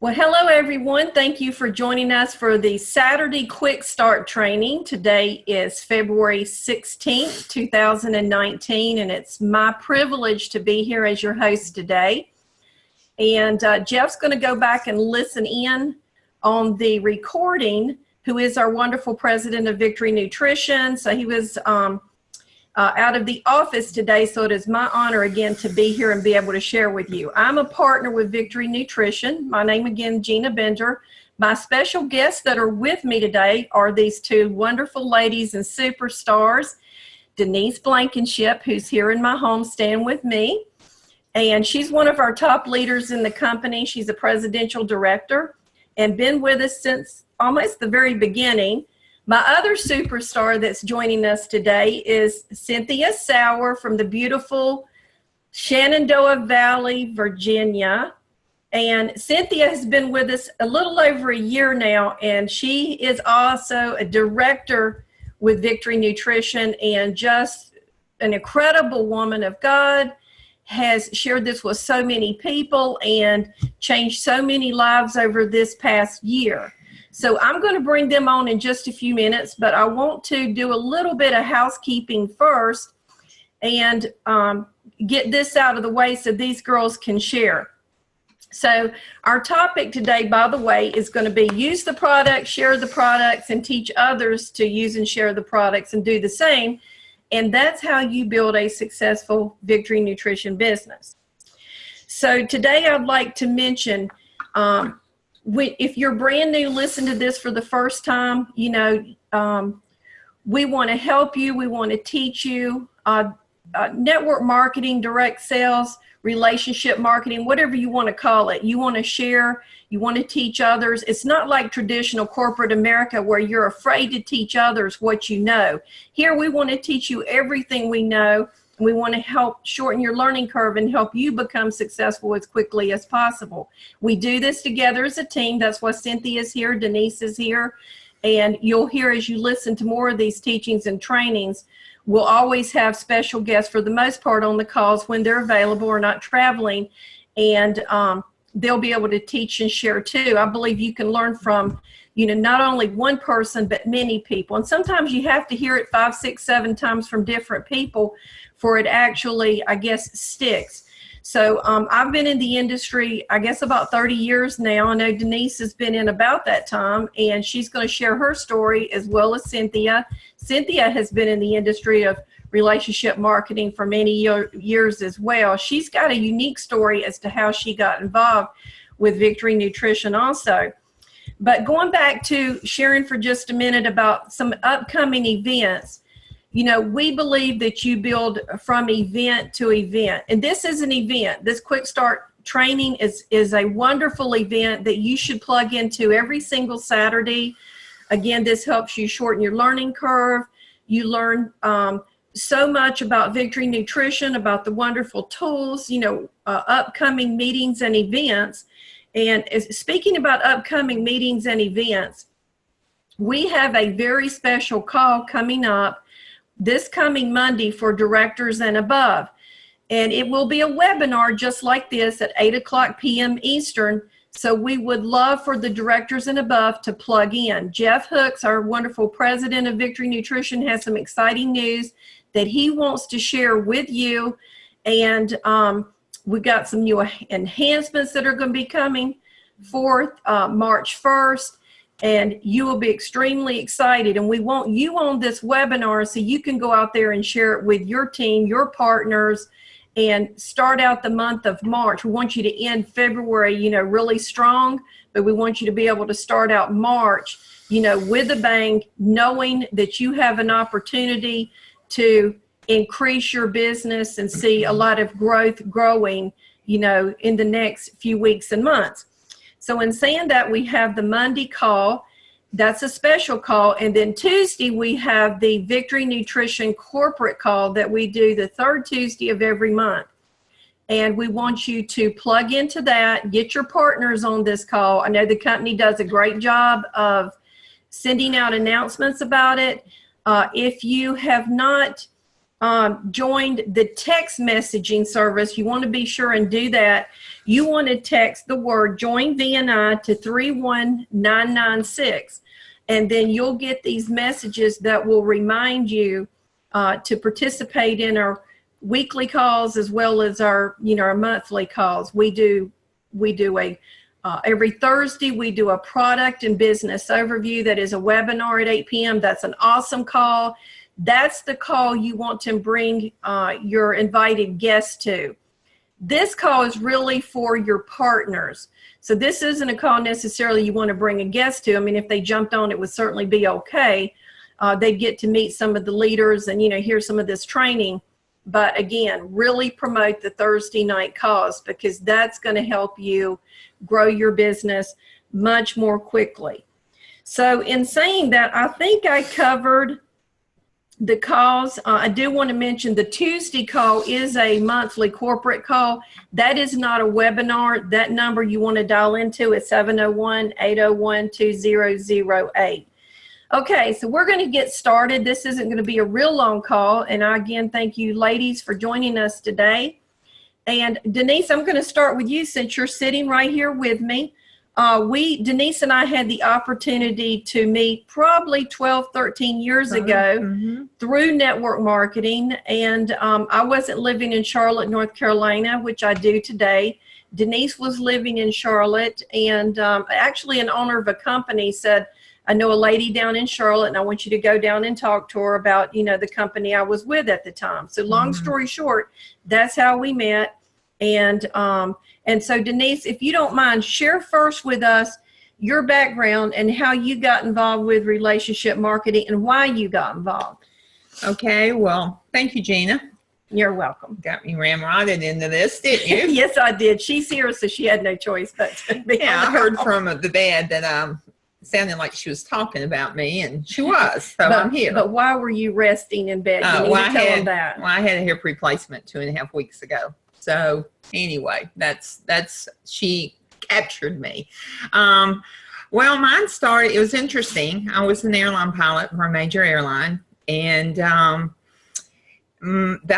Well, hello everyone. Thank you for joining us for the Saturday Quick Start training. Today is February 16th, 2019, and it's my privilege to be here as your host today. And Jeff's going to go back and listen in on the recording, who is our wonderful president of Victory Nutrition. So he was out of the office today, so it is my honor again to be here and be able to share with you. I'm a partner with Victory Nutrition. My name again, Gina Bender. My special guests that are with me today are these two wonderful ladies and superstars, Denise Blankinship, who's here in my home staying with me, and she's one of our top leaders in the company. She's a presidential director and been with us since almost the very beginning. My other superstar that's joining us today is Cynthia Sauer from the beautiful Shenandoah Valley, Virginia. And Cynthia has been with us a little over a year now, and she is also a director with Victory Nutrition and just an incredible woman of God, has shared this with so many people and changed so many lives over this past year. So I'm going to bring them on in just a few minutes, but I want to do a little bit of housekeeping first and get this out of the way so these girls can share. So our topic today, by the way, is going to be use the products, share the products, and teach others to use and share the products and do the same. And that's how you build a successful Victory Nutrition business. So today I'd like to mention, if you're brand new, listen to this for the first time, we want to help you. We want to teach you network marketing, direct sales, relationship marketing, whatever you want to call it. You want to share, you want to teach others. It's not like traditional corporate America where you're afraid to teach others what you know. Here we want to teach you everything we know. We want to help shorten your learning curve and help you become successful as quickly as possible. We do this together as a team. That's why Cynthia is here, Denise is here, and you'll hear as you listen to more of these teachings and trainings, we'll always have special guests for the most part on the calls when they're available or not traveling, and they'll be able to teach and share too. I believe you can learn from not only one person, but many people. And sometimes you have to hear it 5, 6, 7 times from different people for it actually, I guess, sticks. So I've been in the industry, I guess, about 30 years now. I know Denise has been in about that time, and she's going to share her story as well as Cynthia. Cynthia has been in the industry of relationship marketing for many years as well. She's got a unique story as to how she got involved with Victory Nutrition also. But going back to sharing for just a minute about some upcoming events, we believe that you build from event to event. And this is an event. This Quick Start training is a wonderful event that you should plug into every single Saturday. Again, this helps you shorten your learning curve. You learn so much about Victory Nutrition, about the wonderful tools, upcoming meetings and events. And speaking about upcoming meetings and events, we have a very special call coming up this coming Monday for directors and above. And it will be a webinar just like this at 8:00 p.m. Eastern. So we would love for the directors and above to plug in. Jeff Hooks, our wonderful president of Victory Nutrition, has some exciting news that he wants to share with you. And we've got some new enhancements that are going to be coming forth March 1st. And you will be extremely excited. And we want you on this webinar so you can go out there and share it with your team, your partners, and start out the month of March. We want you to end February, really strong, but we want you to be able to start out March, with a bang, knowing that you have an opportunity to increase your business and see a lot of growing, in the next few weeks and months. So in saying that, we have the Monday call. That's a special call. And then Tuesday, we have the Victory Nutrition corporate call that we do the third Tuesday of every month. And we want you to plug into that, get your partners on this call. I know the company does a great job of sending out announcements about it. If you have not joined the text messaging service, you want to be sure and do that. You want to text the word join VNI to 31996, and then you'll get these messages that will remind you to participate in our weekly calls as well as our our monthly calls. We do a every Thursday we do a product and business overview that is a webinar at 8 p.m. That's an awesome call. That's the call you want to bring your invited guests to. This call is really for your partners. So this isn't a call necessarily you want to bring a guest to. I mean, if they jumped on, it would certainly be okay. They get to meet some of the leaders and, hear some of this training. But again, really promote the Thursday night calls, because that's going to help you grow your business much more quickly. So in saying that, I think I covered the calls. I do want to mention the Tuesday call is a monthly corporate call. That is not a webinar. That number you want to dial into is 701-801-2008. Okay, so we're going to get started. This isn't going to be a real long call. And I again thank you ladies for joining us today. And Denise, I'm going to start with you since you're sitting right here with me. Denise and I had the opportunity to meet probably 12, 13 years ago through network marketing. And I wasn't living in Charlotte, North Carolina, which I do today. Denise was living in Charlotte, and actually an owner of a company said, I know a lady down in Charlotte, and I want you to go down and talk to her about, the company I was with at the time. So long story short, that's how we met. And so Denise, if you don't mind, share first with us your background and how you got involved with relationship marketing and why you got involved. Okay, well, thank you, Gina. You're welcome. Got me ramrodded into this, didn't you? Yes, I did. She's here, so she had no choice but to be. Yeah, I heard from the bed that sounded like she was talking about me, and she was, so I'm here. But why were you resting in bed? You need to tell them that. Well, I had a hip replacement 2.5 weeks ago. So anyway, she captured me. Well, mine started, it was interesting. I was an airline pilot for a major airline, and the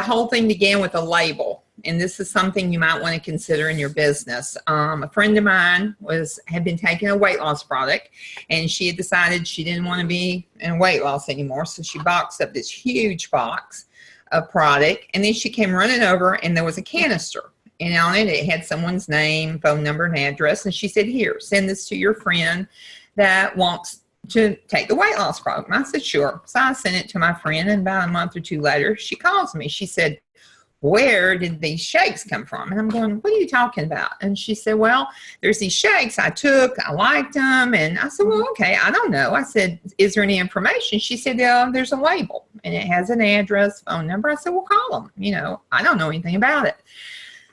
whole thing began with a label. And this is something you might want to consider in your business. A friend of mine had been taking a weight loss product, and she had decided she didn't want to be in weight loss anymore. So she boxed up this huge box of product, and then she came running over, and there was a canister, and on it had someone's name, phone number, and address. And she said, here, send this to your friend that wants to take the weight loss product. And I said, sure. So I sent it to my friend, and about a month or two later, she calls me. She said, where did these shakes come from? And I'm going, what are you talking about? And she said, well, there's these shakes I took. I liked them. And I said, well, okay, I don't know. I said, is there any information? She said, there's a label, and it has an address, phone number. I said, well, call them. I don't know anything about it.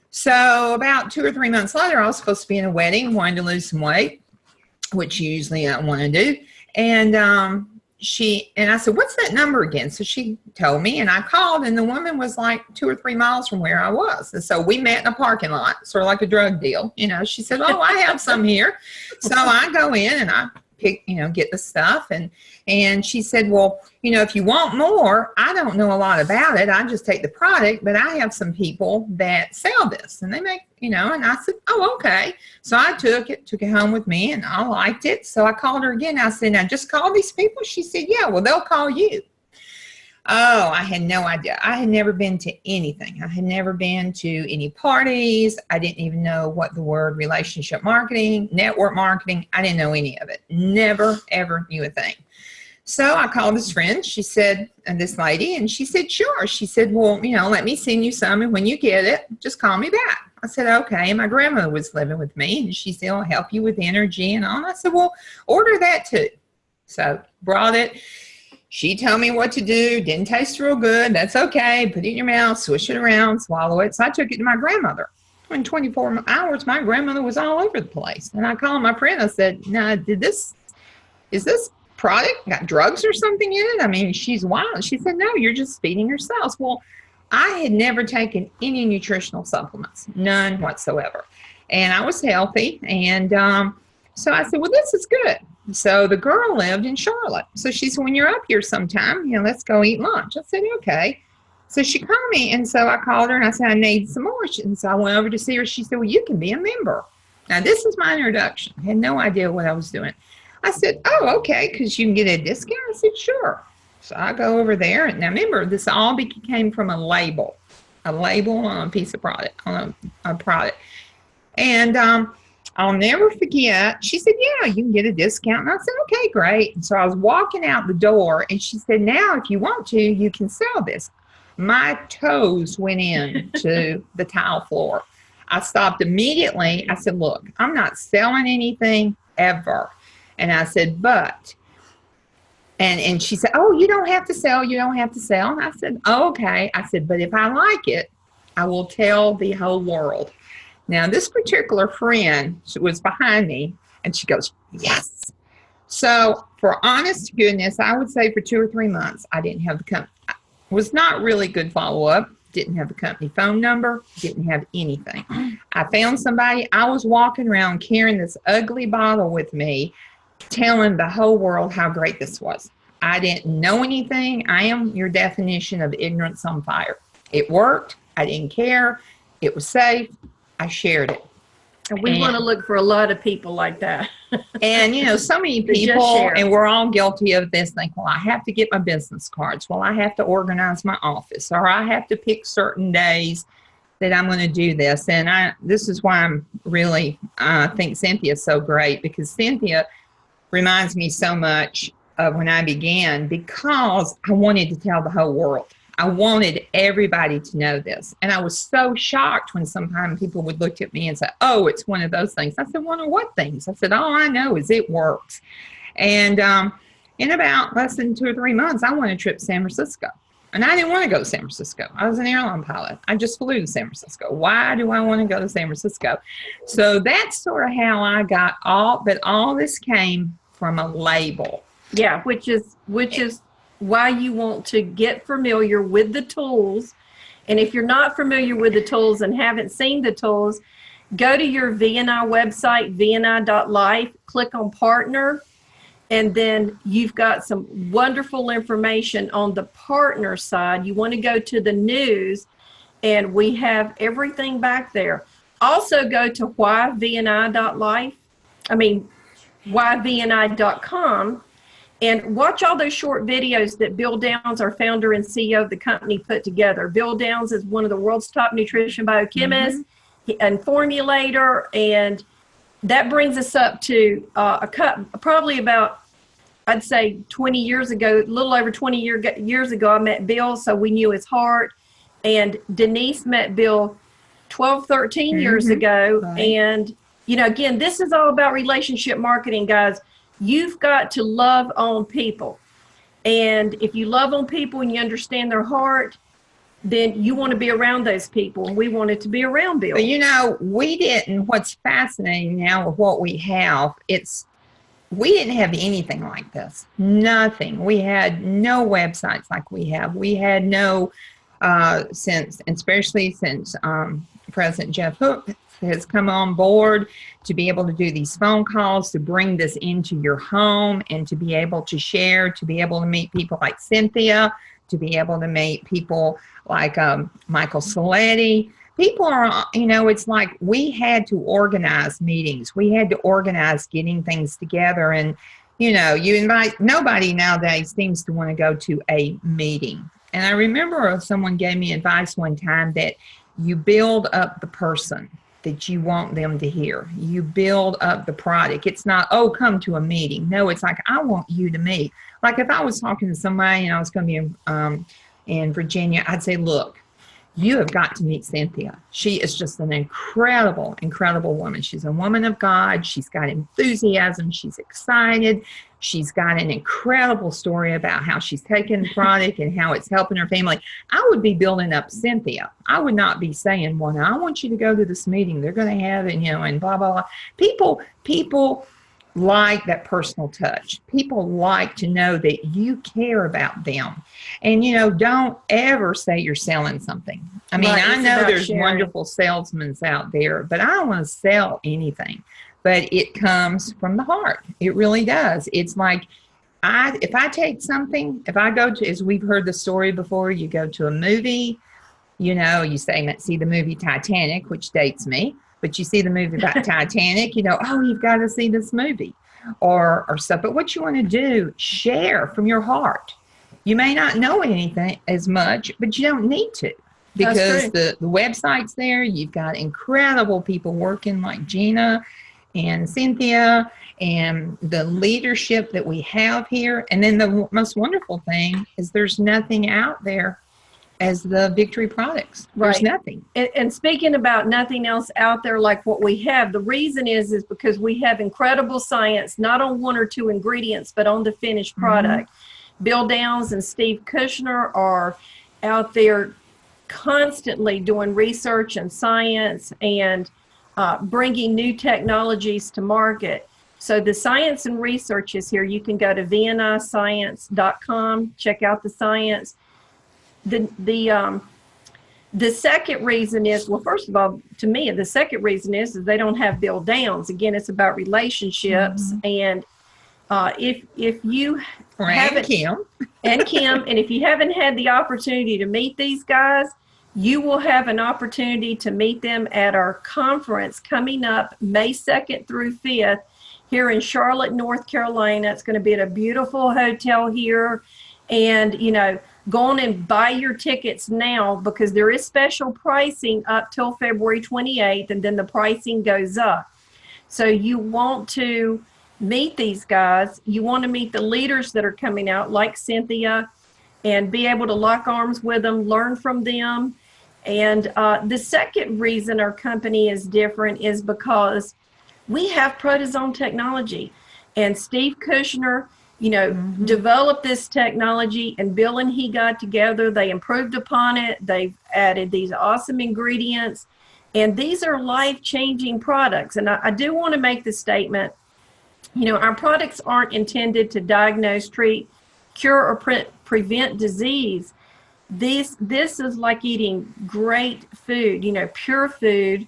So about 2 or 3 months later, I was supposed to be in a wedding, wanting to lose some weight, which usually I want to do. And I said, what's that number again? So she told me, and I called, and the woman was like 2 or 3 miles from where I was. And so we met in a parking lot, sort of like a drug deal. She said, oh, I have some here. So I go in and I pick, get the stuff. And she said, well, if you want more, I don't know a lot about it. I just take the product, but I have some people that sell this, and they make, and I said, oh, okay. So I took it home with me, and I liked it. So I called her again. I said, now just call these people. She said, yeah, well, they'll call you. Oh, I had no idea. I had never been to anything. I had never been to any parties. I didn't even know what the word relationship marketing, network marketing, I didn't know any of it. Never, ever knew a thing. So I called this friend, she said, and this lady, and she said, sure. She said, well, let me send you some, and when you get it, just call me back. I said, okay. And my grandmother was living with me, and she said, I'll help you with energy and all. And I said, well, order that too. So brought it. She told me what to do. Didn't taste real good. That's okay. Put it in your mouth, swish it around, swallow it. So I took it to my grandmother. In 24 hours, my grandmother was all over the place. And I called my friend. I said, now, is this product got drugs or something in it? I mean, she's wild. She said, no, you're just feeding your cells. Well, I had never taken any nutritional supplements, none whatsoever. And I was healthy. And so I said, well, this is good. So the girl lived in Charlotte. So she said, when you're up here sometime, let's go eat lunch. I said, okay. So she called me, and so I called her, and I said, I need some more. And so I went over to see her. She said, well, you can be a member. Now, this is my introduction. I had no idea what I was doing. I said, oh, okay, because you can get a discount. I said, sure. So I go over there. And now, remember, this all came from a label on a piece of product, on a product. And I'll never forget, she said, yeah, you can get a discount. And I said, okay, great. And so I was walking out the door, and she said, now, if you want to, you can sell this. My toes went into the tile floor. I stopped immediately. I said, look, I'm not selling anything ever. And I said, but, and she said, oh, you don't have to sell. You don't have to sell. And I said, oh, okay. I said, but if I like it, I will tell the whole world. Now, this particular friend was behind me, and she goes, yes. So for honest to goodness, I would say for 2 or 3 months, I didn't have the company. Was not really good follow-up. Didn't have the company phone number. Didn't have anything. I found somebody. I was walking around carrying this ugly bottle with me, telling the whole world how great this was. I didn't know anything. I am your definition of ignorance on fire. It worked. I didn't care. It was safe. I shared it. And we want to look for a lot of people like that. And, you know, so many people, and we're all guilty of this, think, well, I have to get my business cards. Well, I have to organize my office, or I have to pick certain days that I'm going to do this. And this is why I'm really, I think Cynthia is so great, because Cynthia reminds me so much of when I began, because I wanted to tell the whole world. I wanted everybody to know this. And I was so shocked when sometimes people would look at me and say, oh, it's one of those things. I said, one of what things? I said, all I know is it works. And in about less than 2 or 3 months, I went a trip to San Francisco. And I didn't want to go to San Francisco. I was an airline pilot. I just flew to San Francisco. Why do I want to go to San Francisco? So that's sort of how I got but all this came from a label. Yeah, which is why you want to get familiar with the tools. And if you're not familiar with the tools and haven't seen the tools, go to your VNI website, vni.life, click on partner, and then you've got some wonderful information on the partner side. You want to go to the news, and we have everything back there. Also go to yvni.life, yvni.com, and watch all those short videos that Bill Downs, our founder and CEO of the company, put together. Bill Downs is one of the world's top nutrition biochemists and formulator, and that brings us up to probably about, I'd say 20 years ago, a little over 20 years ago, I met Bill, so we knew his heart. And Denise met Bill 12, 13 years ago. Right. And, you know, again, this is all about relationship marketing, guys. You've got to love on people. And if you love on people and you understand their heart, then you want to be around those people. And we wanted to be around Bill. But, you know, what's fascinating now with what we have, we didn't have anything like this. Nothing. We had no websites like we have. We had no, especially since President Jeff Hook has come on board to be able to do these phone calls, to bring this into your home and to be able to share, to be able to meet people like Cynthia, to be able to meet people like Michael Saletti. People are, you know, it's like we had to organize meetings. We had to organize getting things together. And, you know, nobody nowadays seems to want to go to a meeting. And I remember someone gave me advice one time that you build up the person that you want them to hear. You build up the product. It's not, oh, come to a meeting. No, it's like, I want you to meet. Like if I was talking to somebody and I was going to be in Virginia, I'd say, look, you have got to meet Cynthia. She is just an incredible, incredible woman. She's a woman of God. She's got enthusiasm. She's excited. She's got an incredible story about how she's taken the product and how it's helping her family. I would be building up Cynthia. I would not be saying, well, now I want you to go to this meeting. They're going to have it, you know, and blah, blah, blah. People like that personal touch. People like to know that you care about them. And, you know, don't ever say you're selling something. I mean, right, I know there's wonderful salesmen out there, but I don't want to sell anything. But it comes from the heart. It really does. It's like if I take something, if I go to, as we've heard the story before, you go to a movie, you know, you say, see the movie Titanic, which dates me, but you see the movie about Titanic, you know, oh, you've got to see this movie or stuff. But what you want to do, share from your heart. You may not know anything as much, but you don't need to, because the website's there. You've got incredible people working like Gina and Cynthia and the leadership that we have here. And then the most wonderful thing is there's nothing out there as the Victory products. There's nothing. And speaking about nothing else out there like what we have, the reason is because we have incredible science, not on one or two ingredients, but on the finished product. Bill Downs and Steve Kushner are out there constantly doing research and science and bringing new technologies to market. So the science and research is here. You can go to vniscience.com, check out the science. The second reason is, well, first of all, to me, the second reason is they don't have Bill Downs. Again, it's about relationships. And if you haven't, Kim, and if you haven't had the opportunity to meet these guys, you will have an opportunity to meet them at our conference coming up May 2nd through 5th here in Charlotte, North Carolina. It's going to be at a beautiful hotel here. And, you know, go on and buy your tickets now, because there is special pricing up till February 28th, and then the pricing goes up. So you want to meet these guys. You want to meet the leaders that are coming out, like Cynthia, and be able to lock arms with them, learn from them. And the second reason our company is different is because we have protozoan technology. And Steve Kushner, you know, developed this technology, and Bill and he got together. They improved upon it. They've added these awesome ingredients, and these are life-changing products. And I do want to make the statement, you know, our products aren't intended to diagnose, treat, cure, or prevent disease. This is like eating great food, you know, pure food.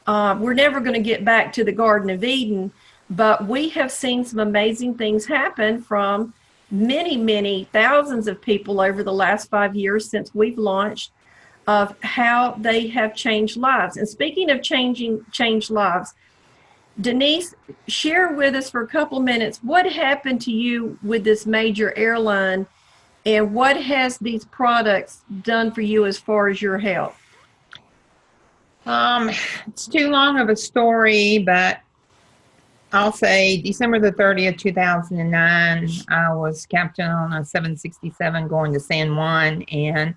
We're never going to get back to the Garden of Eden, but we have seen some amazing things happen from many, many thousands of people over the last 5 years since we've launched, of how they have changed lives. And speaking of changed lives, Denise, share with us for a couple minutes what happened to you with this major airline, and what has these products done for you as far as your health? It's too long of a story, but I'll say December the 30th, 2009, I was captain on a 767 going to San Juan, and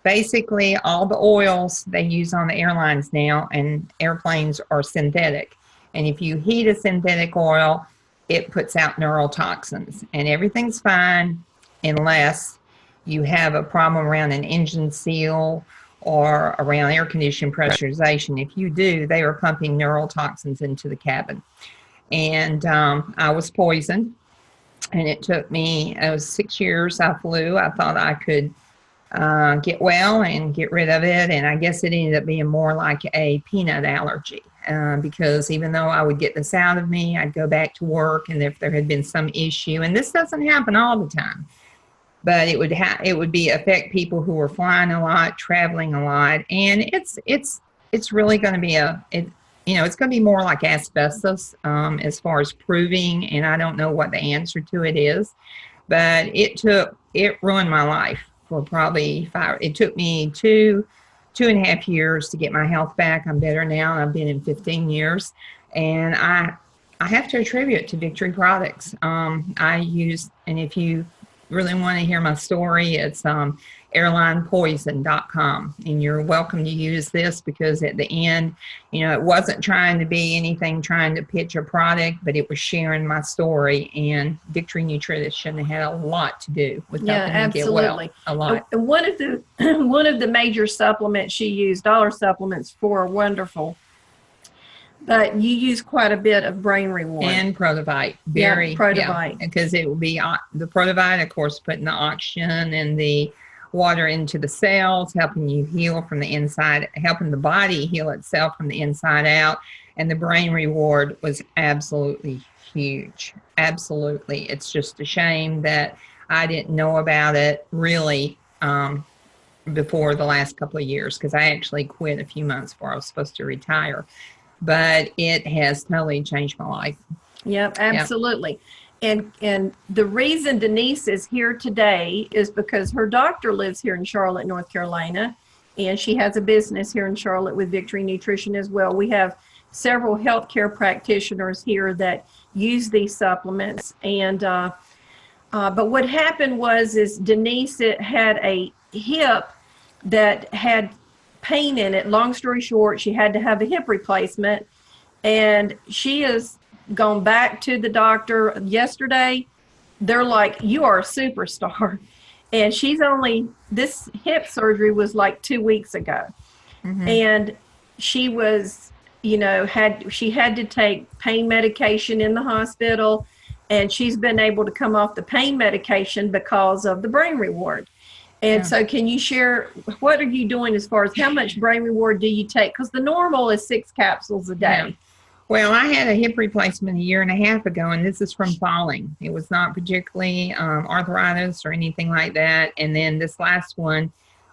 basically all the oils they use on the airlines now and airplanes are synthetic. And if you heat a synthetic oil, it puts out neurotoxins, and everything's fine unless you have a problem around an engine seal or around air condition pressurization. If you do, they are pumping neurotoxins into the cabin. And I was poisoned, and it took me, it was 6 years I flew. I thought I could get well and get rid of it, and I guess it ended up being more like a peanut allergy, because even though I would get this out of me, I'd go back to work, and if there had been some issue, and this doesn't happen all the time, but it would affect people who were flying a lot, traveling a lot, and it's really going to be it's going to be more like asbestos as far as proving, and I don't know what the answer to it is, but it ruined my life for probably it took me two and a half years to get my health back. I'm better now. I've been in 15 years, and I have to attribute it to Victory products. And if you really want to hear my story, it's airlinepoison.com, and you're welcome to use this, because at the end, it wasn't trying to be anything, trying to pitch a product, but it was sharing my story, and Victory Nutrition had a lot to do with helping me get well. A lot. And one of the major supplements she used, all her supplements for are wonderful, but you use quite a bit of Brain Reward. And Protovite. Protovite. Because it will be the Protovite, of course, putting the oxygen and the water into the cells, helping you heal from the inside, helping the body heal itself from the inside out. and the brain reward was absolutely huge. Absolutely. It's just a shame that I didn't know about it really before the last couple of years, because I actually quit a few months before I was supposed to retire. But it has totally changed my life. Yep, absolutely. Yep. And the reason Denise is here today is because her doctor lives here in Charlotte, North Carolina, and she has a business here in Charlotte with Victory Nutrition as well. We have several healthcare practitioners here that use these supplements. And but what happened is Denise had a hip that had pain in it. Long story short, she had to have a hip replacement, and she has gone back to the doctor yesterday. They're like, you are a superstar. And this hip surgery was like 2 weeks ago. Mm-hmm. And she was, she had to take pain medication in the hospital, and she's been able to come off the pain medication because of the brain reward. And so can you share, what are you doing as far as how much brain reward do you take? Because the normal is 6 capsules a day. Yeah. Well, I had a hip replacement 1.5 years ago, and this is from falling. It was not particularly arthritis or anything like that. And then this last one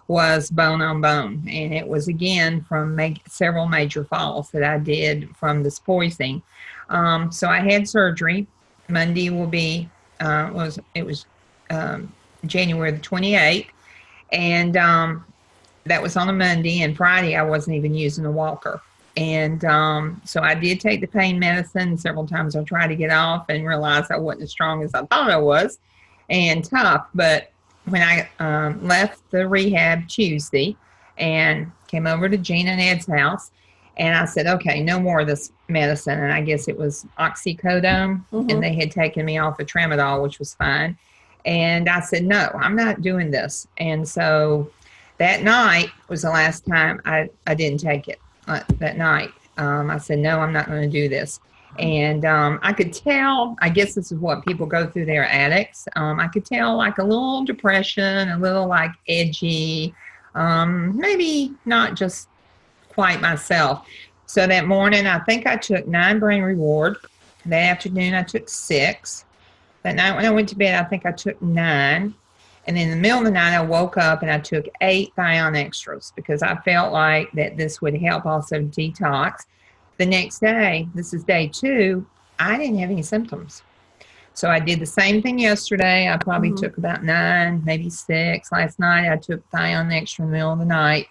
was bone on bone. And it was, again, from several major falls that I did from this poisoning. So I had surgery. Monday will be, January the 28th. And that was on a Monday. And Friday, I wasn't even using a walker. And so I did take the pain medicine. Several times I tried to get off and realized I wasn't as strong as I thought I was and tough. But when I left the rehab Tuesday and came over to Gina and Ed's house, and I said, okay, no more of this medicine. And I guess it was oxycodone, and they had taken me off of tramadol, which was fine. And I said, no, I'm not doing this. And so that night was the last time I didn't take it. That night, I said, no, I'm not going to do this. And I could tell, I guess this is what people go through, they're addicts. I could tell like a little depression, a little like edgy, maybe not just quite myself. So that morning, I think I took 9 brain reward. That afternoon, I took 6. That night when I went to bed, I think I took 9. And in the middle of the night, I woke up and I took 8 Thion extras because I felt like that this would help also detox. The next day, this is day 2, I didn't have any symptoms. So I did the same thing yesterday. I probably took about 9, maybe 6. Last night, I took Thion extra in the middle of the night.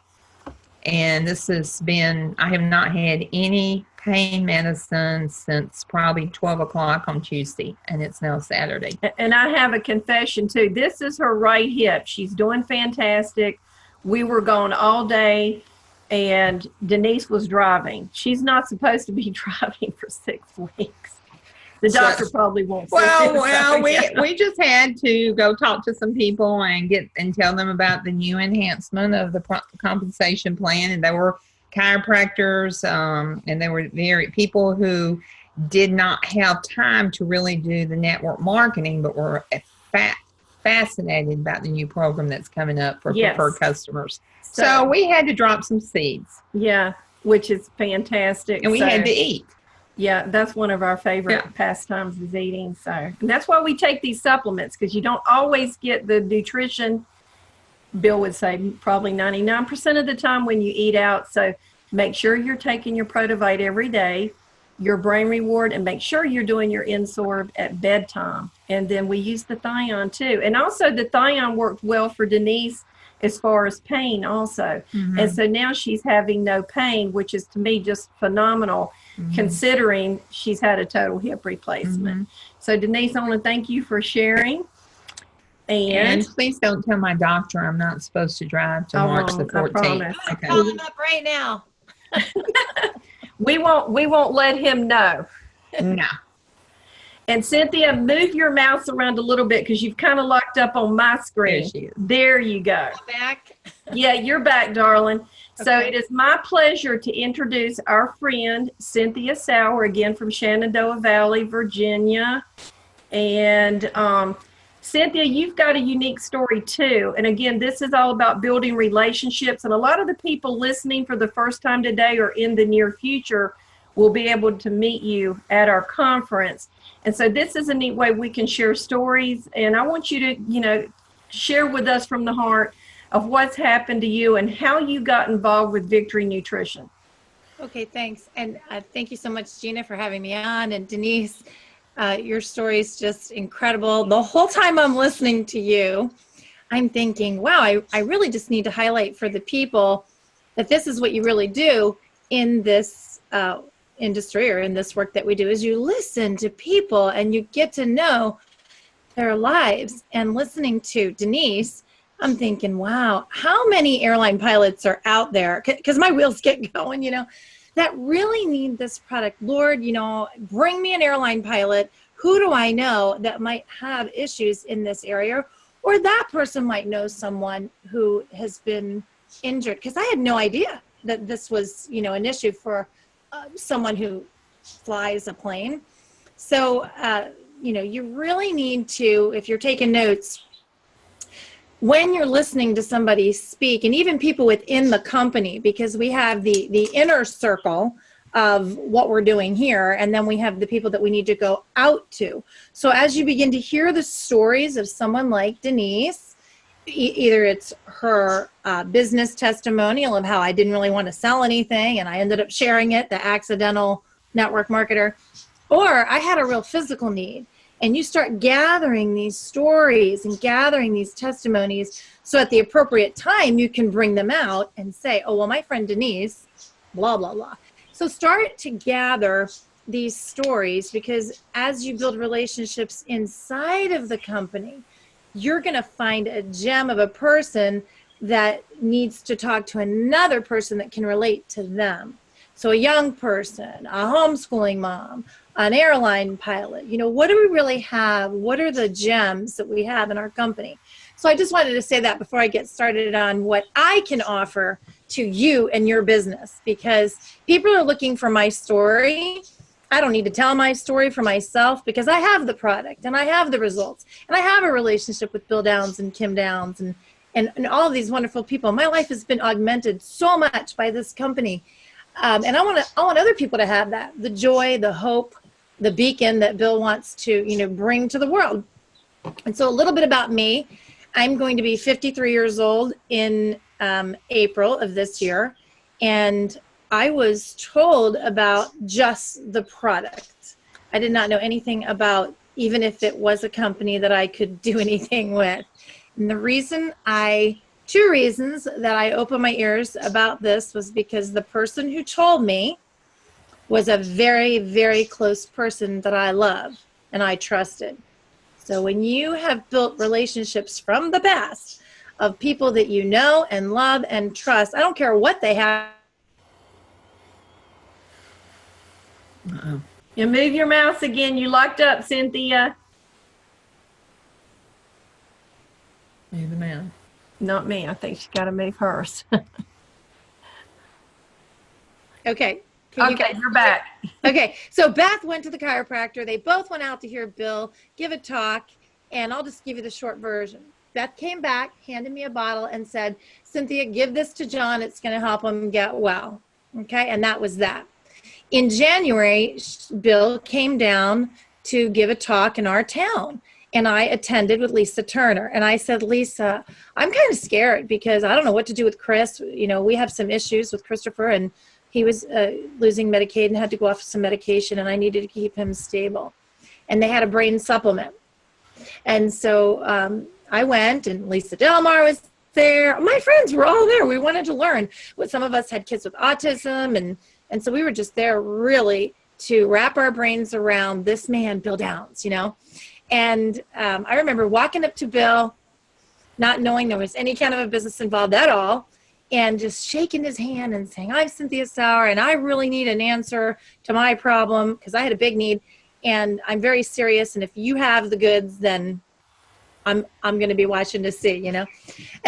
And this has been, I have not had any pain medicine since probably 12 o'clock on Tuesday, and it's now Saturday. And I have a confession too. This is her right hip. She's doing fantastic. We were gone all day, and Denise was driving. She's not supposed to be driving for 6 weeks. The doctor probably won't. Well, we just had to go talk to some people and tell them about the new enhancement of the compensation plan, and they were chiropractors, and they were people who did not have time to really do the network marketing, but were fascinated about the new program that's coming up for preferred customers. So we had to drop some seeds. Yeah, which is fantastic. And we had to eat. Yeah, that's one of our favorite pastimes is eating. So and that's why we take these supplements, because you don't always get the nutrition. Bill would say probably 99% of the time when you eat out. So make sure you're taking your Protivite every day, your brain reward, and make sure you're doing your Insorb at bedtime. And then we use the Thion too. And also the Thion worked well for Denise as far as pain also. And so now she's having no pain, which is to me just phenomenal, considering she's had a total hip replacement. So Denise, I want to thank you for sharing. And please don't tell my doctor I'm not supposed to drive to March the 14th. I'm calling up right now. We won't let him know. No. And Cynthia, move your mouse around a little bit because you've kind of locked up on my screen. There she is. There you go. I'm back. Yeah, you're back, darling. So Okay. it is my pleasure to introduce our friend Cynthia Sauer, again from Shenandoah Valley, Virginia. And Cynthia, you've got a unique story too. And again, this is all about building relationships. And a lot of the people listening for the first time today or in the near future we'll be able to meet you at our conference. And so this is a neat way we can share stories. And I want you to, share with us from the heart of what's happened to you and how you got involved with Victory Nutrition. Okay, thanks. And thank you so much, Gina, for having me on. And Denise, your story is just incredible. The whole time I'm listening to you, I'm thinking, wow, I really just need to highlight for the people that this is what you really do in this industry or in this work that we do, is you listen to people and you get to know their lives. And listening to Denise, I'm thinking, wow, how many airline pilots are out there? Because my wheels get going, that really need this product. Lord, bring me an airline pilot. Who do I know that might have issues in this area? Or that person might know someone who has been injured. Because I had no idea that this was, an issue for someone who flies a plane. So, you really need to, if you're taking notes, when you're listening to somebody speak, and even people within the company, because we have the inner circle of what we're doing here, and then we have the people that we need to go out to. So as you begin to hear the stories of someone like Denise, either it's her business testimonial of how I didn't really want to sell anything and I ended up sharing it, the accidental network marketer, or I had a real physical need. And you start gathering these stories and gathering these testimonies, so at the appropriate time, you can bring them out and say, oh, well, my friend Denise, blah, blah, blah. So start to gather these stories, because as you build relationships inside of the company, you're going to find a gem of a person that needs to talk to another person that can relate to them. So a young person, a homeschooling mom, an airline pilot, what do we really have? What are the gems that we have in our company? So I just wanted to say that before I get started on what I can offer to you and your business, because people are looking for my story. I don't need to tell my story for myself, because I have the product and I have the results and I have a relationship with Bill Downs and Kim Downs and all of these wonderful people. My life has been augmented so much by this company. And I want other people to have that, the joy, the hope, the beacon that Bill wants to, bring to the world. And so a little bit about me. I'm going to be 53 years old in April of this year. And I was told about just the product. I did not know anything about, even if it was a company that I could do anything with. And two reasons that I opened my ears about this was because the person who told me was a very, very close person that I love and I trusted. So when you have built relationships from the past of people that you know and love and trust, I don't care what they have. You move your mouse again. You locked up, Cynthia. Move the mouse. Not me. I think she's got to move hers. Okay. You're back. Okay, so Beth went to the chiropractor. They both went out to hear Bill give a talk, and I'll just give you the short version. Beth came back, handed me a bottle, and said, Cynthia, give this to John. It's going to help him get well. Okay, and that was that. In January, Bill came down to give a talk in our town, and I attended with Lisa Turner. And I said, Lisa, I'm kind of scared because I don't know what to do with Chris. We have some issues with Christopher, and he was losing Medicaid and had to go off some medication, and I needed to keep him stable. And they had a brain supplement. And so I went, and Lisa Delmar was there. My friends were all there. We wanted to learn. Some of us had kids with autism, and so we were just there really to wrap our brains around this man, Bill Downs, And I remember walking up to Bill, not knowing there was any kind of a business involved at all, and just shaking his hand and saying, I'm Cynthia Sauer, and I really need an answer to my problem, because I had a big need, and I'm very serious, and if you have the goods, then I'm going to be watching to see, And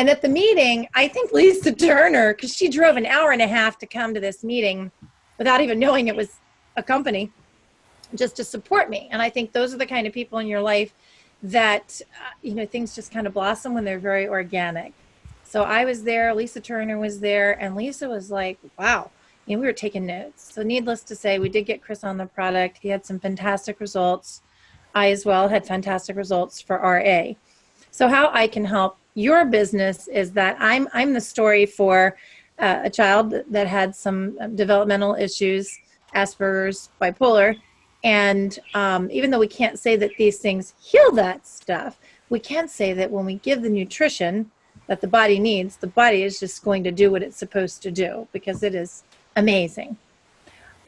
at the meeting, I think Lisa Turner, because she drove an hour and a half to come to this meeting without even knowing it was a company, just to support me. And I think those are the kind of people in your life that, things just kind of blossom when they're very organic. So I was there, Lisa Turner was there, and Lisa was like, wow, we were taking notes. So needless to say, we did get Chris on the product. He had some fantastic results. I as well had fantastic results for RA. So how I can help your business is that I'm the story for a child that had some developmental issues, Asperger's, bipolar. And even though we can't say that these things heal that stuff, we can say that when we give the nutrition that the body needs, the body is just going to do what it's supposed to do, because it is amazing.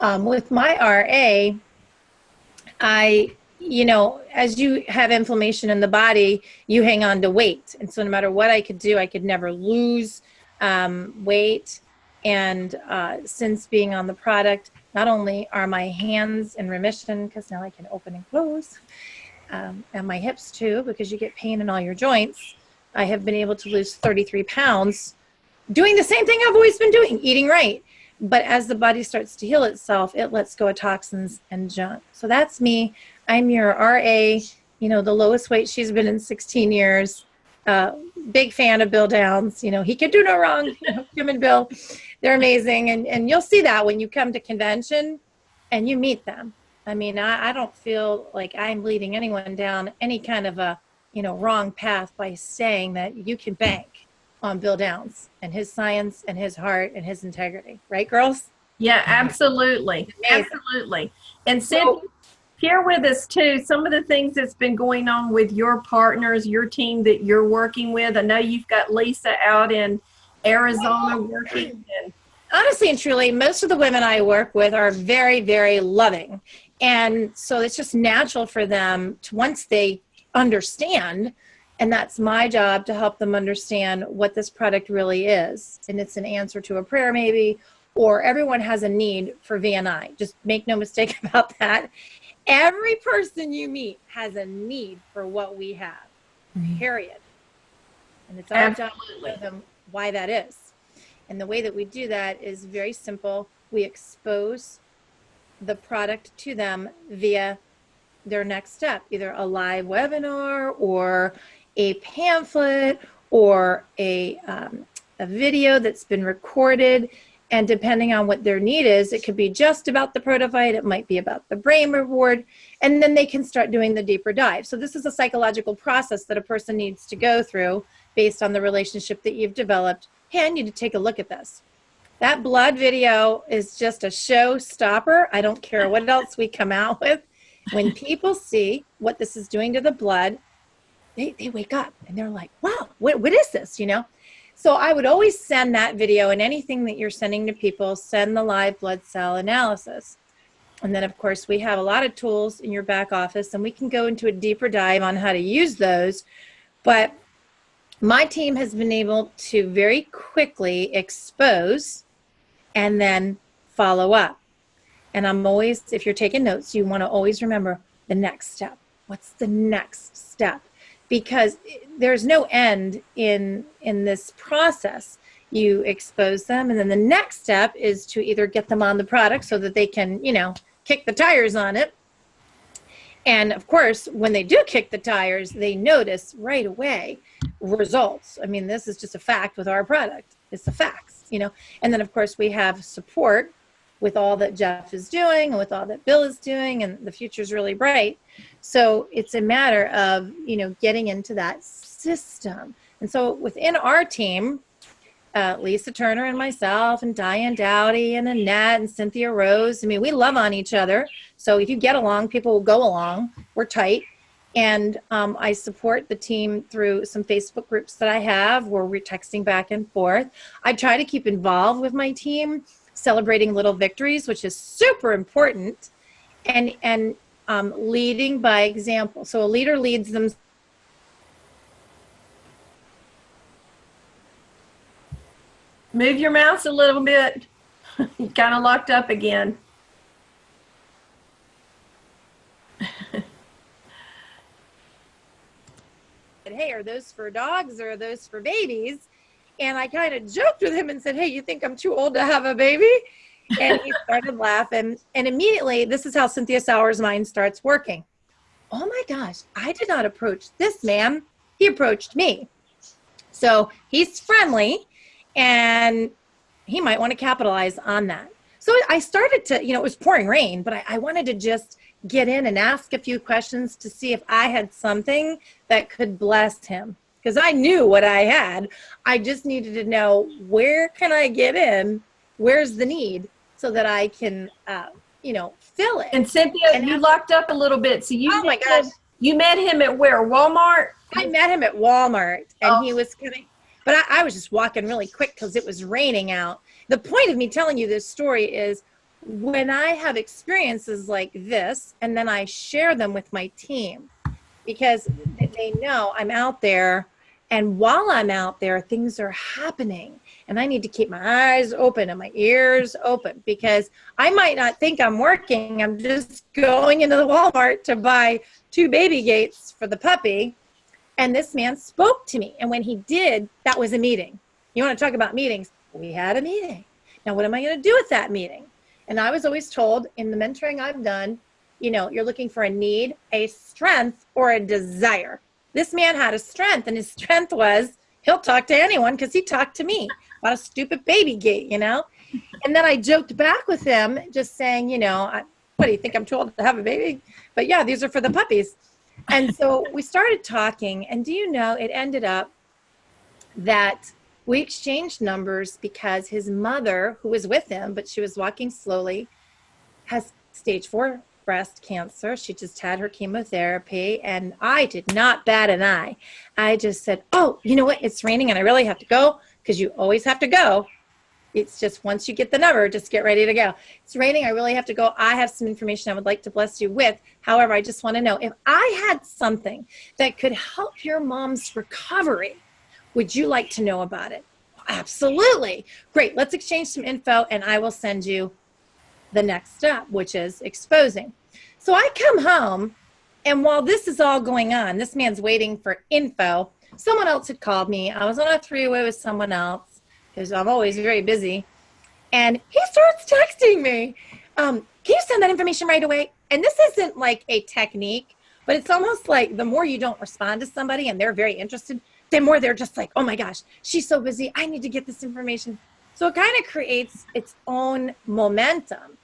With my RA, as you have inflammation in the body, you hang on to weight. And so no matter what I could do, I could never lose weight. And since being on the product, not only are my hands in remission, because now I can open and close, and my hips too, because you get pain in all your joints, I have been able to lose 33 pounds doing the same thing I've always been doing, eating right. But as the body starts to heal itself, it lets go of toxins and junk. So that's me. I'm your RA, the lowest weight she's been in 16 years. Big fan of Bill Downs. He could do no wrong. Jim and Bill, they're amazing. And you'll see that when you come to convention and you meet them. I mean, I don't feel like I'm leading anyone down any kind of a, wrong path by saying that you can bank on Bill Downs and his science and his heart and his integrity. Right, girls? Yeah, absolutely. Amazing. Absolutely. And Cynthia, share with us too some of the things that's been going on with your partners, your team that you're working with. I know you've got Lisa out in Arizona working. Honestly and truly, most of the women I work with are very, very loving. And so it's just natural for them to, once they understand, and that's my job, to help them understand what this product really is. And it's an answer to a prayer maybe, or everyone has a need for VNI. Just make no mistake about that. Every person you meet has a need for what we have, period. And it's our job to show them why that is. And the way that we do that is very simple. We expose the product to them via their next step, either a live webinar or a pamphlet or a video that's been recorded. And depending on what their need is, it could be just about the Protophyte, it might be about the brain reward, and then they can start doing the deeper dive. So this is a psychological process that a person needs to go through based on the relationship that you've developed. Hey, I need to take a look at this. That blood video is just a showstopper. I don't care what else we come out with. When people see what this is doing to the blood, they wake up and they're like, wow, what is this, So I would always send that video, and anything that you're sending to people, send the live blood cell analysis. And then, of course, we have a lot of tools in your back office, and we can go into a deeper dive on how to use those. But my team has been able to very quickly expose and then follow up. And I'm always, if you're taking notes, you want to always remember the next step. What's the next step? Because there's no end in this process. You expose them, and then the next step is to either get them on the product so that they can, kick the tires on it. And of course, when they do kick the tires, they notice right away results. I mean, this is just a fact with our product. It's the facts, And then, of course, we have support with all that Jeff is doing and with all that Bill is doing, and the future's really bright. So it's a matter of, getting into that system. And so within our team, Lisa Turner and myself and Diane Dowdy and Annette and Cynthia Rose, we love on each other. So if you get along, people will go along. We're tight. And I support the team through some Facebook groups that I have where we're texting back and forth. I try to keep involved with my team, celebrating little victories, which is super important, and leading by example. So a leader leads them. Move your mouse a little bit. You kind of locked up again. Hey, are those for dogs or are those for babies? And I kind of joked with him and said, hey, you think I'm too old to have a baby? And he started laughing. And immediately, this is how Cynthia Sauer's mind starts working. Oh my gosh, I did not approach this man. He approached me. So he's friendly, and he might want to capitalize on that. So I started to, it was pouring rain, but I wanted to just get in and ask a few questions to see if I had something that could bless him. Because I knew what I had. I just needed to know, where can I get in? Where's the need so that I can, fill it. And Cynthia, you locked up a little bit. So Oh my gosh. You met him at where? Walmart? I met him at Walmart, and he was coming, but I was just walking really quick because it was raining out. The point of me telling you this story is, when I have experiences like this, and then I share them with my team, because they know I'm out there, and while I'm out there, things are happening, and I need to keep my eyes open and my ears open, because I might not think I'm working. I'm just going into the Walmart to buy 2 baby gates for the puppy. And this man spoke to me. And when he did, that was a meeting. You want to talk about meetings? We had a meeting. Now, what am I going to do with that meeting? And I was always told in the mentoring I've done, you're looking for a need, a strength, or a desire. This man had a strength, and his strength was he'll talk to anyone because he talked to me about a stupid baby gate, And then I joked back with him, just saying, what do you think, I'm too old to have a baby? But yeah, these are for the puppies. And so we started talking, and do you know, it ended up that we exchanged numbers because his mother, who was with him, but she was walking slowly, has stage 4 breast cancer. She just had her chemotherapy, and I did not bat an eye. I just said, oh, you know what? It's raining and I really have to go, because you always have to go. It's just once you get the number, just get ready to go. It's raining. I really have to go. I have some information I would like to bless you with. However, I just want to know, if I had something that could help your mom's recovery, would you like to know about it? Absolutely. Great. Let's exchange some info, and I will send you the next step, which is exposing. So I come home, and while this is all going on, this man's waiting for info. Someone else had called me. I was on a 3-way with someone else, because I'm always very busy. And he starts texting me, can you send that information right away? And this isn't like a technique, but it's almost like the more you don't respond to somebody and they're very interested, the more they're just like, oh my gosh, she's so busy. I need to get this information. So it kind of creates its own momentum.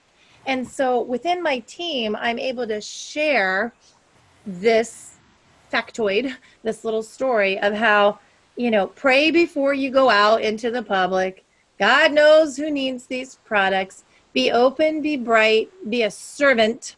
And so within my team, I'm able to share this factoid, this little story of how, pray before you go out into the public. God knows who needs these products. Be open, be bright, be a servant.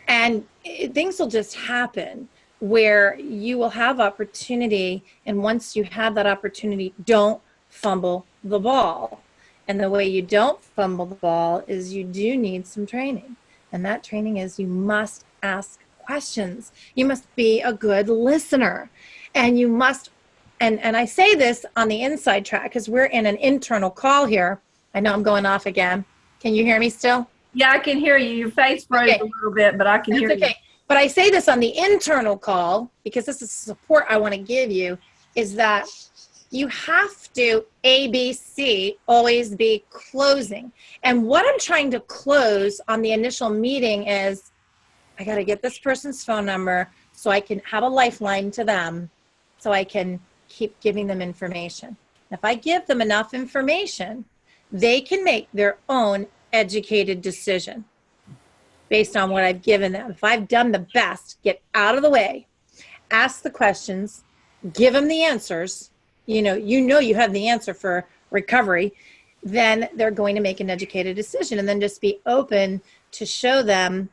And things will just happen where you will have opportunity. And once you have that opportunity, don't fumble the ball. And the way you don't fumble the ball is you do need some training. And that training is you must ask questions. You must be a good listener. And you must, and I say this on the inside track because we're in an internal call here. I know I'm going off again. Can you hear me still? Yeah, I can hear you. Your face froze a little bit, but I can hear you. But I say this on the internal call because this is support I want to give you, is that you have to, ABC, always be closing. And what I'm trying to close on the initial meeting is, I got to get this person's phone number so I can have a lifeline to them, so I can keep giving them information. If I give them enough information, they can make their own educated decision based on what I've given them. If I've done the best, get out of the way, ask the questions, give them the answers, you have the answer for recovery, then they're going to make an educated decision. And then just be open to show them,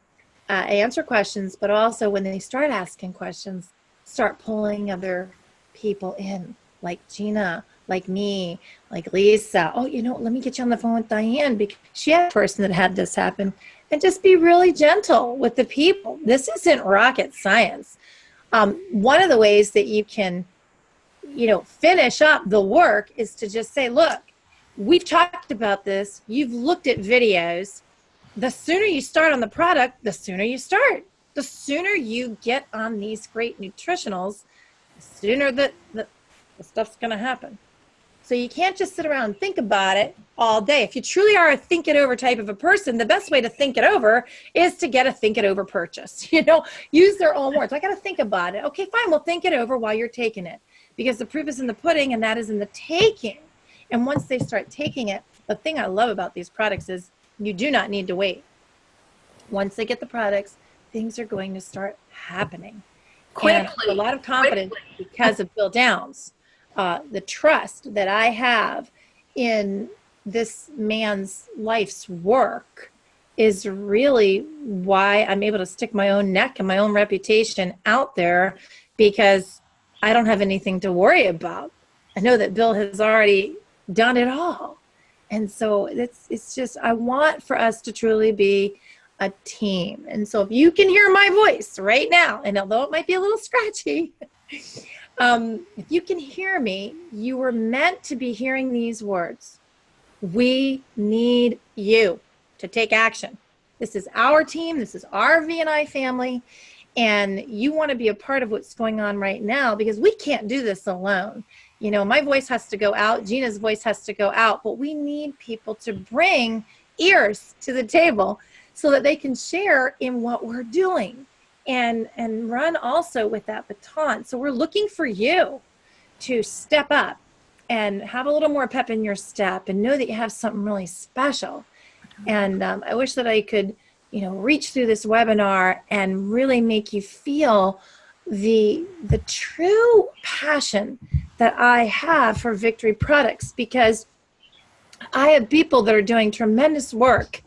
answer questions, but also when they start asking questions, start pulling other people in, like Gina, like me, like Lisa. Oh, let me get you on the phone with Diane, because she had a person that had this happen. And just be really gentle with the people. This isn't rocket science. One of the ways that you can, finish up the work is to just say, look, we've talked about this. You've looked at videos. The sooner you start on the product, the sooner you start. The sooner you get on these great nutritionals, the sooner the stuff's going to happen. So you can't just sit around and think about it all day. If you truly are a think it over type of a person, the best way to think it over is to get a think it over purchase. Use their own words. I got to think about it. Okay, fine. We'll think it over while you're taking it, because the proof is in the pudding, and that is in the taking. And once they start taking it, the thing I love about these products is you do not need to wait. Once they get the products, things are going to start happening. Quickly. And a lot of confidence because of Bill Downs. The trust that I have in this man's life's work is really why I'm able to stick my own neck and my own reputation out there, because I don't have anything to worry about. I know that Bill has already done it all. And so it's just, I want for us to truly be a team. And so if you can hear my voice right now, and although it might be a little scratchy, if you can hear me, you were meant to be hearing these words. We need you to take action. This is our team. This is our V&I family. And you want to be a part of what's going on right now, because we can't do this alone. You know, my voice has to go out. Gina's voice has to go out. But we need people to bring ears to the table so that they can share in what we're doing and run also with that baton. So we're looking for you to step up and have a little more pep in your step and know that you have something really special. And I wish that I could, you know, reach through this webinar and really make you feel the true passion that I have for Victory products, because I have people that are doing tremendous work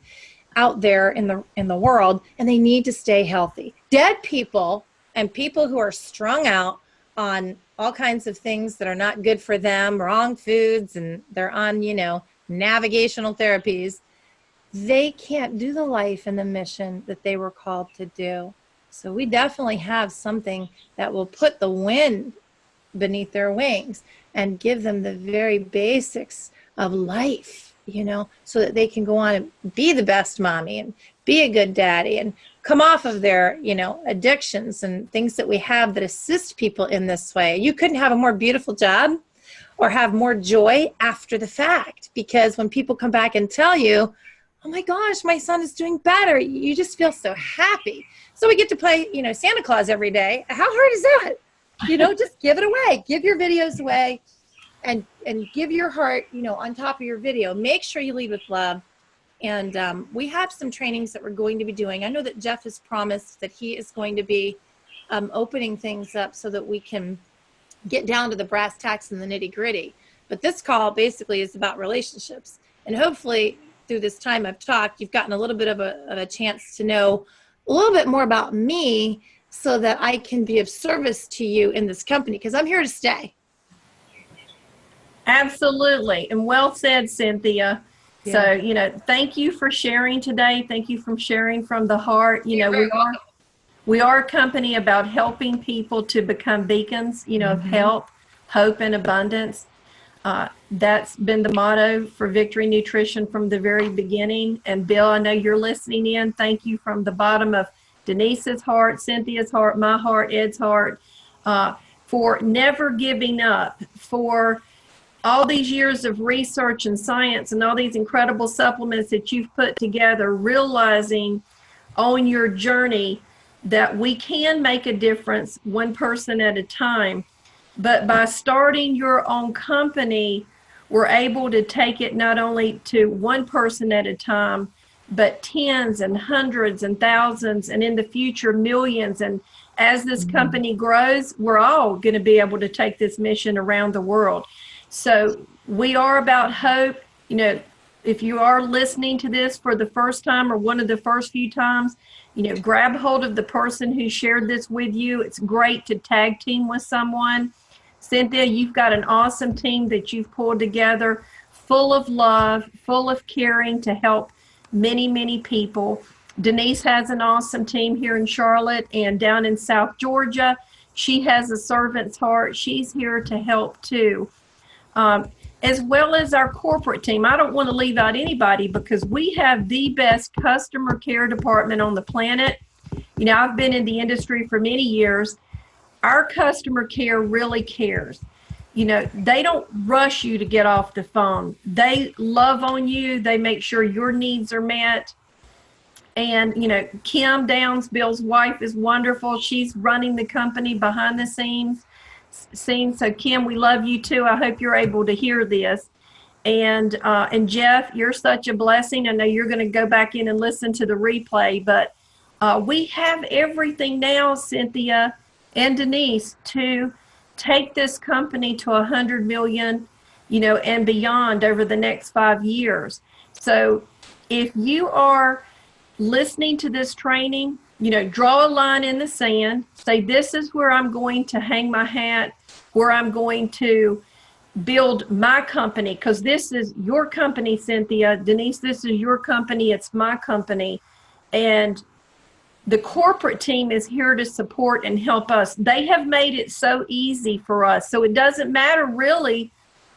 out there in the world, and they need to stay healthy. Dead people and people who are strung out on all kinds of things that are not good for them, wrong foods, and they're on, you know, navigational therapies, they can't do the life and the mission that they were called to do. So we definitely have something that will put the wind beneath their wings and give them the very basics of life, you know, so that they can go on and be the best mommy and be a good daddy and come off of their, you know, addictions and things that we have that assist people in this way. You couldn't have a more beautiful job or have more joy after the fact, because when people come back and tell you, oh my gosh, my son is doing better, you just feel so happy. So we get to play, you know, Santa Claus every day. How hard is that? You know, just give it away. Give your videos away and give your heart, you know, on top of your video. Make sure you lead with love. And we have some trainings that we're going to be doing. I know that Jeff has promised that he is going to be opening things up so that we can get down to the brass tacks and the nitty gritty. But this call basically is about relationships. And hopefully through this time I've talked, you've gotten a little bit of a chance to know a little bit more about me so that I can be of service to you in this company, because I'm here to stay. Absolutely. And well said, Cynthia. Yeah. So, you know, thank you for sharing today. Thank you for sharing from the heart. You know, we are a company about helping people to become beacons, you know, of health, hope, and abundance. That's been the motto for Victory Nutrition from the very beginning. And Bill, I know you're listening in. Thank you from the bottom of Denise's heart, Cynthia's heart, my heart, Ed's heart, for never giving up, for all these years of research and science and all these incredible supplements that you've put together, realizing on your journey that we can make a difference one person at a time. But by starting your own company, we're able to take it not only to one person at a time, but tens and hundreds and thousands, and in the future, millions. And as this company grows, we're all going to be able to take this mission around the world. So we are about hope. You know, if you are listening to this for the first time or one of the first few times, you know, grab hold of the person who shared this with you. It's great to tag team with someone. Cynthia, you've got an awesome team that you've pulled together, full of love, full of caring to help many, many people. Denise has an awesome team here in Charlotte and down in South Georgia. She has a servant's heart. She's here to help too. As well as our corporate team. I don't want to leave out anybody because we have the best customer care department on the planet. You know, I've been in the industry for many years. Our customer care really cares. You know, they don't rush you to get off the phone. They love on you. They make sure your needs are met. And, you know, Kim Downs, Bill's wife, is wonderful. She's running the company behind the scenes. So Kim, we love you too. I hope you're able to hear this. And Jeff, you're such a blessing. I know you're going to go back in and listen to the replay, but we have everything now, Cynthia and Denise, to take this company to 100 million, and beyond over the next 5 years. So if you are listening to this training, draw a line in the sand, say, this is where I'm going to hang my hat, where I'm going to build my company, because this is your company, Cynthia. Denise, this is your company. It's my company. And the corporate team is here to support and help us. They have made it so easy for us. So it doesn't matter really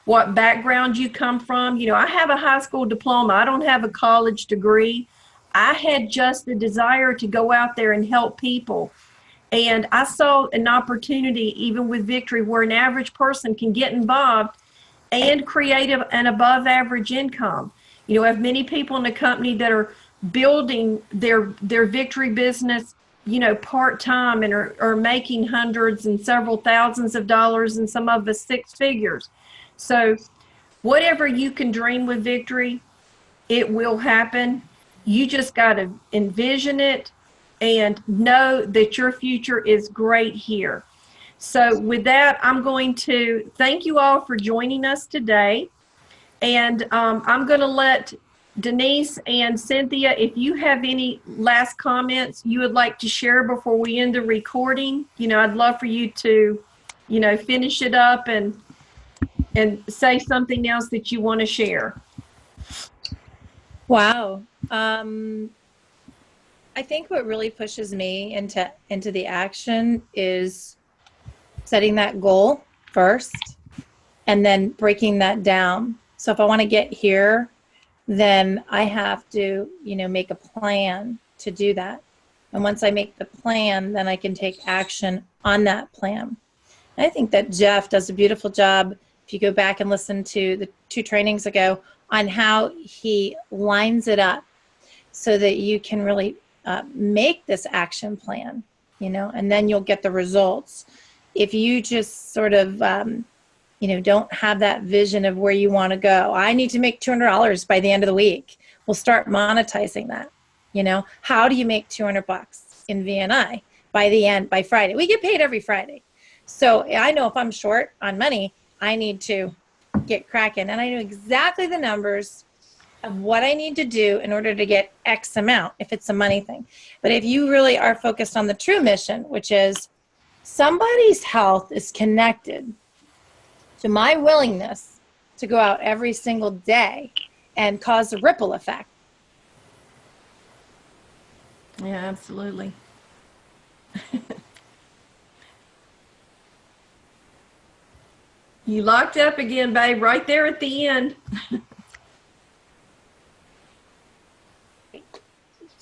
what background you come from. I have a high school diploma. I don't have a college degree. I had just the desire to go out there and help people. And I saw an opportunity, even with Victory, where an average person can get involved and create an above average income. I have many people in the company that are building their Victory business, part-time, and are making hundreds and several thousands of dollars, and some of us 6 figures. So whatever you can dream with Victory, it will happen. You just got to envision it and know that your future is great here. So with that, I'm going to thank you all for joining us today. And I'm going to let Denise and Cynthia, if you have any last comments you would like to share before we end the recording, I'd love for you to, finish it up and say something else that you want to share. Wow. I think what really pushes me into the action is setting that goal first and then breaking that down. So if I want to get here, then I have to, make a plan to do that. And once I make the plan, then I can take action on that plan. And I think that Jeff does a beautiful job, if you go back and listen to the 2 trainings ago, on how he lines it up so that you can really make this action plan, and then you'll get the results. If you just sort of, don't have that vision of where you want to go, I need to make $200 by the end of the week. We'll start monetizing that. How do you make $200 in VNI by Friday? We get paid every Friday. So I know if I'm short on money, I need to get cracking. And I know exactly the numbers of what I need to do in order to get X amount, if it's a money thing. But if you really are focused on the true mission, which is somebody's health is connected to my willingness to go out every single day and cause a ripple effect. Yeah, absolutely. You locked up again, babe, right there at the end.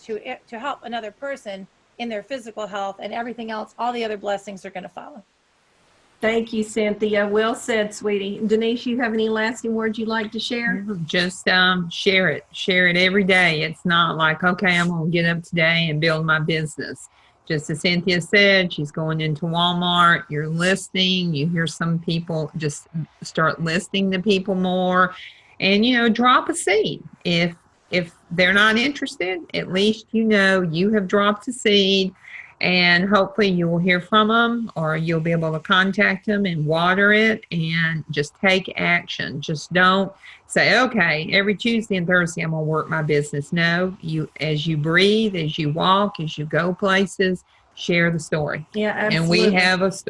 To help another person in their physical health and everything else, all the other blessings are going to follow. Thank you, Cynthia. Well said, sweetie. Denise, you have any lasting words you'd like to share? Just share it. Share it every day. It's not like, okay, I'm going to get up today and build my business. Just as Cynthia said, she's going into Walmart. You're listening. You hear some people, just start listening to people more. And, drop a seed. If they're not interested, at least you have dropped a seed, and hopefully you will hear from them, or you'll be able to contact them and water it and just take action. Just don't say, okay, every Tuesday and Thursday I'm going to work my business. No, as you breathe, as you walk, as you go places, share the story. Yeah, absolutely. And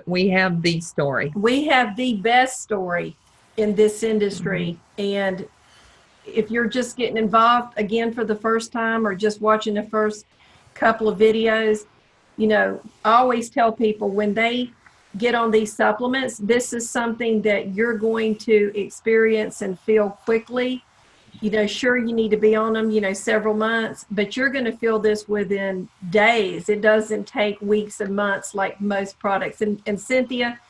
we have the story. We have the best story in this industry. Mm-hmm. And if you're just getting involved again for the first time, or just watching the first couple of videos, I always tell people, when they get on these supplements, this is something that you're going to experience and feel quickly. Sure, you need to be on them, several months, but you're going to feel this within days. It doesn't take weeks and months like most products. And Cynthia,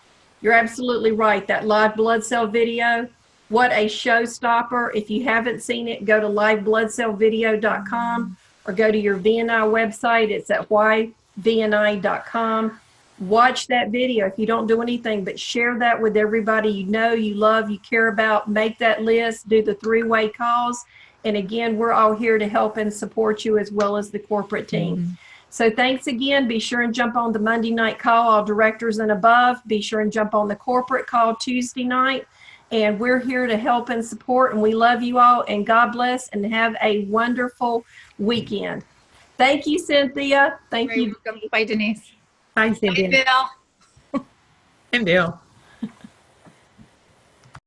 you're absolutely right. That live blood cell video, what a showstopper. If you haven't seen it, go to livebloodcellvideo.com or go to your VNI website. It's at yvni.com. watch that video. If you don't do anything but share that with everybody you know, you love, you care about, make that list, do the 3-way calls. And again, we're all here to help and support you as well as the corporate team. So thanks again. Be sure and jump on the Monday night call, all directors and above. Be sure and jump on the corporate call Tuesday night. And we're here to help and support. And we love you all. And God bless. And have a wonderful weekend. Thank you, Cynthia. Thank you. Welcome. Bye, Denise. Hi, Cynthia. Bye, Bill. And Bill.